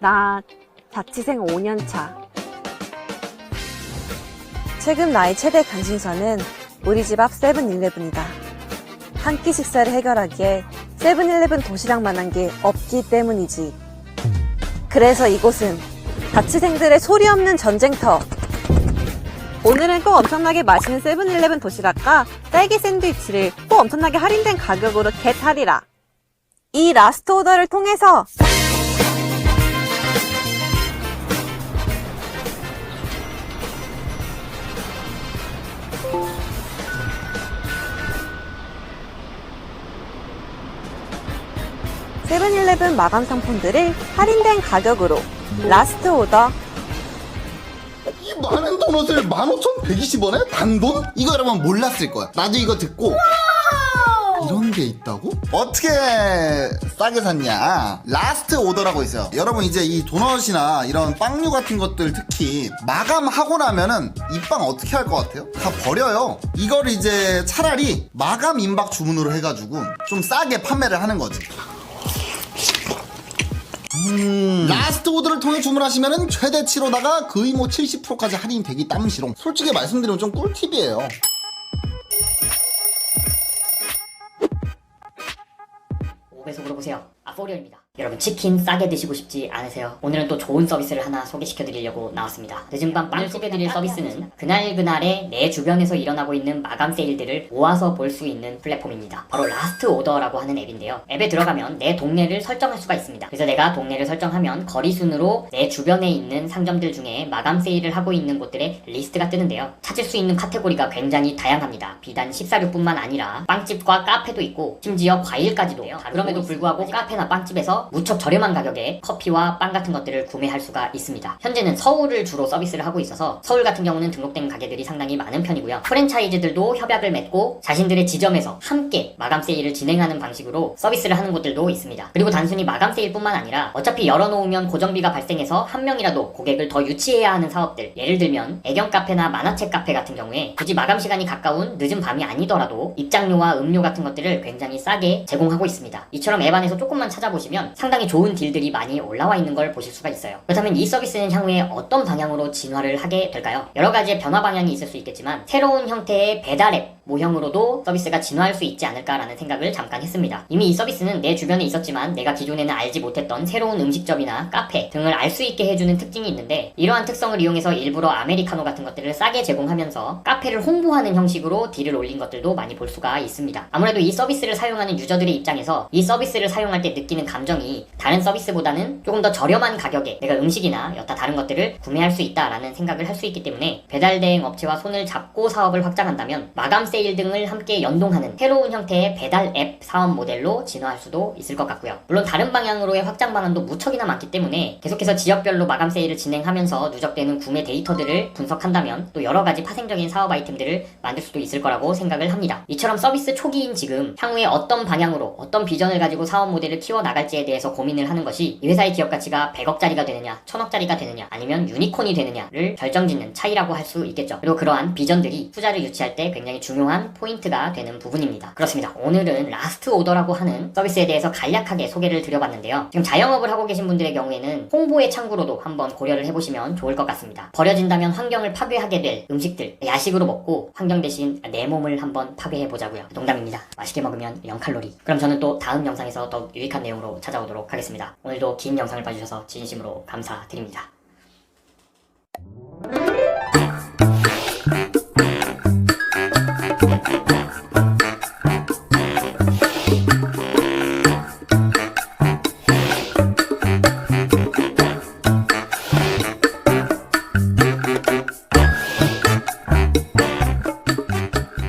나 자취생 5년차. 최근 나의 최대 관심사는 우리 집 앞 세븐일레븐이다. 한 끼 식사를 해결하기에 세븐일레븐 도시락만한 게 없기 때문이지. 그래서 이곳은 자취생들의 소리 없는 전쟁터. 오늘은 꼭 엄청나게 맛있는 세븐일레븐 도시락과 딸기 샌드위치를 꼭 엄청나게 할인된 가격으로 겟하리라. 이 라스트 오더를 통해서 세븐일레븐 마감 상품들을 할인된 가격으로 라스트 오더. 이 많은 도넛을 15,120원에? 단돈? 이거 여러분 몰랐을 거야. 나도 이거 듣고 이런 게 있다고? 어떻게 싸게 샀냐? 라스트 오더라고 있어요. 여러분 이제 이 도넛이나 이런 빵류 같은 것들 특히 마감하고 나면은 이 빵 어떻게 할 것 같아요? 다 버려요. 이걸 이제 차라리 마감 임박 주문으로 해가지고 좀 싸게 판매를 하는 거지. 라스트 오더를 통해 주문하시면은 최대치로다가 거의 뭐 70%까지 할인되기 땀시롱. 솔직히 말씀드리면 좀 꿀팁이에요. 배속으로 보세요. 포리얼입니다. 여러분 치킨 싸게 드시고 싶지 않으세요? 오늘은 또 좋은 서비스를 하나 소개시켜드리려고 나왔습니다. 늦은 밤 빵 소개드릴 서비스는 그날그날의 내 주변에서 일어나고 있는 마감 세일들을 모아서 볼 수 있는 플랫폼입니다. 바로 라스트 오더라고 하는 앱인데요. 앱에 들어가면 내 동네를 설정할 수가 있습니다. 그래서 내가 동네를 설정하면 거리 순으로 내 주변에 있는 상점들 중에 마감 세일을 하고 있는 곳들의 리스트가 뜨는데요. 찾을 수 있는 카테고리가 굉장히 다양합니다. 비단 식사류뿐만 아니라 빵집과 카페도 있고 심지어 과일까지도 해요. 그럼에도 불구하고 카페나 빵집에서 무척 저렴한 가격에 커피와 빵 같은 것들을 구매할 수가 있습니다. 현재는 서울을 주로 서비스를 하고 있어서 서울 같은 경우는 등록된 가게들이 상당히 많은 편이고요. 프랜차이즈들도 협약을 맺고 자신들의 지점에서 함께 마감 세일을 진행하는 방식으로 서비스를 하는 곳들도 있습니다. 그리고 단순히 마감 세일뿐만 아니라 어차피 열어놓으면 고정비가 발생해서 한 명이라도 고객을 더 유치해야 하는 사업들, 예를 들면 애견 카페나 만화책 카페 같은 경우에 굳이 마감 시간이 가까운 늦은 밤이 아니더라도 입장료와 음료 같은 것들을 굉장히 싸게 제공하고 있습니다. 이처럼 앱 안에서 조금만 찾아보시면 상당히 좋은 딜들이 많이 올라와 있는 걸 보실 수가 있어요. 그렇다면 이 서비스는 향후에 어떤 방향으로 진화를 하게 될까요? 여러 가지의 변화 방향이 있을 수 있겠지만 새로운 형태의 배달 앱 모형으로도 서비스가 진화할 수 있지 않을까라는 생각을 잠깐 했습니다. 이미 이 서비스는 내 주변에 있었지만 내가 기존에는 알지 못했던 새로운 음식점이나 카페 등을 알 수 있게 해주는 특징이 있는데, 이러한 특성을 이용해서 일부러 아메리카노 같은 것들을 싸게 제공하면서 카페를 홍보하는 형식으로 딜을 올린 것들도 많이 볼 수가 있습니다. 아무래도 이 서비스를 사용하는 유저들의 입장에서 이 서비스를 사용할 때 느끼는 감정이 다른 서비스보다는 조금 더 저렴한 가격에 내가 음식이나 여타 다른 것들을 구매할 수 있다라는 생각을 할 수 있기 때문에 배달 대행 업체와 손을 잡고 사업을 확장한다면 마감 세일 등을 함께 연동하는 새로운 형태의 배달 앱 사업 모델로 진화할 수도 있을 것 같고요. 물론 다른 방향으로의 확장 방안도 무척이나 많기 때문에 계속해서 지역별로 마감 세일을 진행하면서 누적되는 구매 데이터들을 분석한다면 또 여러가지 파생적인 사업 아이템들을 만들 수도 있을 거라고 생각을 합니다. 이처럼 서비스 초기인 지금 향후에 어떤 방향으로 어떤 비전을 가지고 사업 모델을 키워나갈지에 대해서 고민을 하는 것이 이 회사의 기업 가치가 100억짜리가 되느냐 1000억짜리가 되느냐 아니면 유니콘이 되느냐를 결정짓는 차이라고 할 수 있겠죠. 그리고 그러한 비전들이 투자를 유치할 때 굉장히 중요한 포인트가 되는 부분입니다. 그렇습니다. 오늘은 라스트 오더라고 하는 서비스에 대해서 간략하게 소개를 드려봤는데요. 지금 자영업을 하고 계신 분들의 경우에는 홍보의 창구로도 한번 고려를 해보시면 좋을 것 같습니다. 버려진다면 환경을 파괴하게 될 음식들 야식으로 먹고 환경 대신 내 몸을 한번 파괴해보자고요. 농담입니다. 맛있게 먹으면 0칼로리. 그럼 저는 또 다음 영상에서 더 유익한 내용으로 찾아오도록 하겠습니다. 오늘도 긴 영상을 봐주셔서 진심으로 감사드립니다.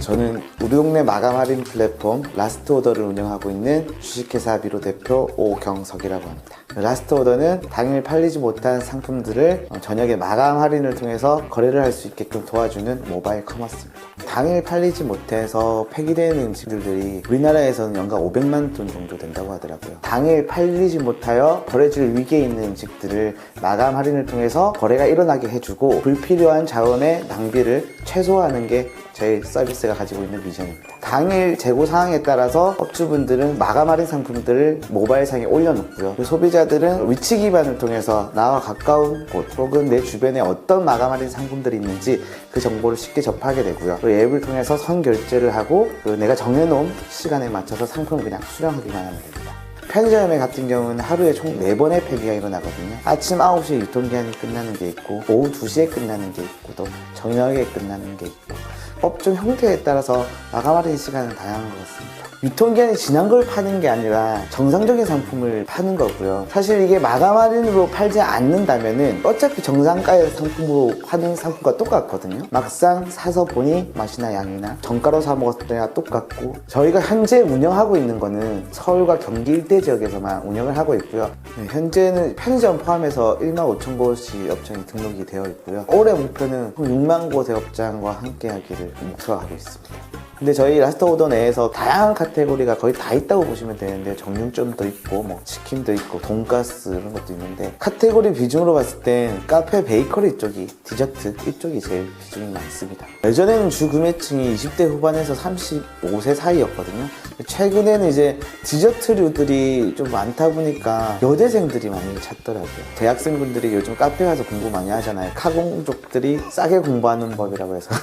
저는 우리 동네 마감 할인 플랫폼 라스트 오더를 운영하고 있는 주식회사 비로 대표 오경석이라고 합니다. 라스트 오더는 당일 팔리지 못한 상품들을 저녁에 마감 할인을 통해서 거래를 할 수 있게끔 도와주는 모바일 커머스입니다. 당일 팔리지 못해서 폐기되는 음식들이 우리나라에서는 연간 500만 톤 정도 된다고 하더라고요. 당일 팔리지 못하여 버려질 위기에 있는 음식들을 마감 할인을 통해서 거래가 일어나게 해주고 불필요한 자원의 낭비를 최소화하는 게 저희 서비스가 가지고 있는 미션입니다. 당일 재고 상황에 따라서 업주분들은 마감 할인 상품들을 모바일상에 올려놓고요. 소비자들은 위치 기반을 통해서 나와 가까운 곳 혹은 내 주변에 어떤 마감 할인 상품들이 있는지 그 정보를 쉽게 접하게 되고요. 또 앱을 통해서 선 결제를 하고 내가 정해놓은 시간에 맞춰서 상품을 그냥 수령하기만 하면 됩니다. 편의점에 같은 경우는 하루에 총 4번의 폐기가 일어나거든요. 아침 9시에 유통기한이 끝나는 게 있고 오후 2시에 끝나는 게 있고 또 저녁에 끝나는 게 있고 업종 형태에 따라서 마감 할인 시간은 다양한 것 같습니다. 유통기한이 지난 걸 파는 게 아니라 정상적인 상품을 파는 거고요. 사실 이게 마감 할인으로 팔지 않는다면은 어차피 정상가의 상품으로 파는 상품과 똑같거든요. 막상 사서 보니 맛이나 양이나 정가로 사 먹었을 때와 똑같고, 저희가 현재 운영하고 있는 거는 서울과 경기 일대 지역에서만 운영을 하고 있고요. 현재는 편의점 포함해서 15,000곳이 업장이 등록이 되어 있고요. 올해 목표는 6만 곳의 업장과 함께 하기를 목표로 하고 있습니다. 근데 저희 라스트 오더 내에서 다양한 카테고리가 거의 다 있다고 보시면 되는데, 정육점도 있고 뭐 치킨도 있고 돈가스 이런 것도 있는데, 카테고리 비중으로 봤을 땐 카페 베이커리 쪽이, 디저트 이쪽이 제일 비중이 많습니다. 예전에는 주 구매층이 20대 후반에서 35세 사이였거든요. 최근에는 이제 디저트류들이 좀 많다 보니까 여대생들이 많이 찾더라고요. 대학생분들이 요즘 카페 가서 공부 많이 하잖아요. 카공족들이 싸게 공부하는 법이라고 해서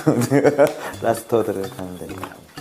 라스트 오더를 가는데,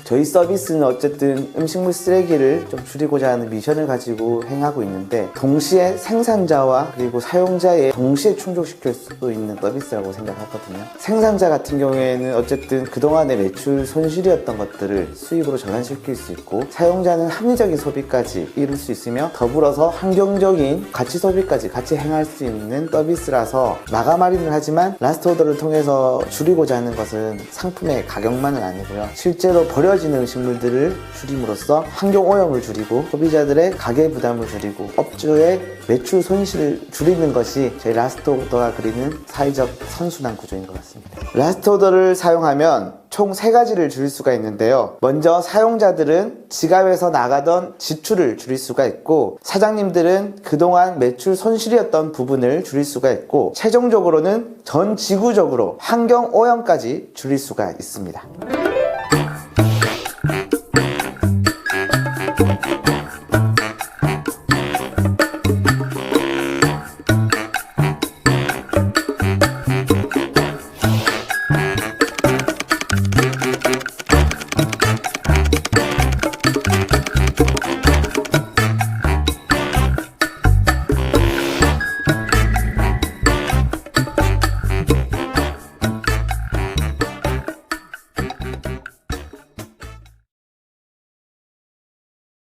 저희 서비스는 어쨌든 음식물 쓰레기를 좀 줄이고자 하는 미션을 가지고 행하고 있는데, 동시에 생산자와 그리고 사용자의 동시에 충족시킬 수 있는 서비스라고 생각하거든요. 생산자 같은 경우에는 어쨌든 그동안의 매출 손실이었던 것들을 수입으로 전환시킬 수 있고, 사용자는 합리적인 소비까지 이룰 수 있으며 더불어서 환경적인 가치 소비까지 같이 행할 수 있는 서비스라서, 마감 할인을 하지만 라스트 오더를 통해서 줄이고자 하는 것은 상품의 가격만은 아니고요. 실제로 버려지는 음식물들을 줄임으로써 환경 오염을 줄이고 소비자들의 가계 부담을 줄이고 업주의 매출 손실을 줄이는 것이 저희 라스트 오더가 그리는 사회적 선순환 구조인 것 같습니다. 라스트 오더를 사용하면 총 3가지를 줄일 수가 있는데요. 먼저 사용자들은 지갑에서 나가던 지출을 줄일 수가 있고, 사장님들은 그동안 매출 손실이었던 부분을 줄일 수가 있고, 최종적으로는 전 지구적으로 환경 오염까지 줄일 수가 있습니다.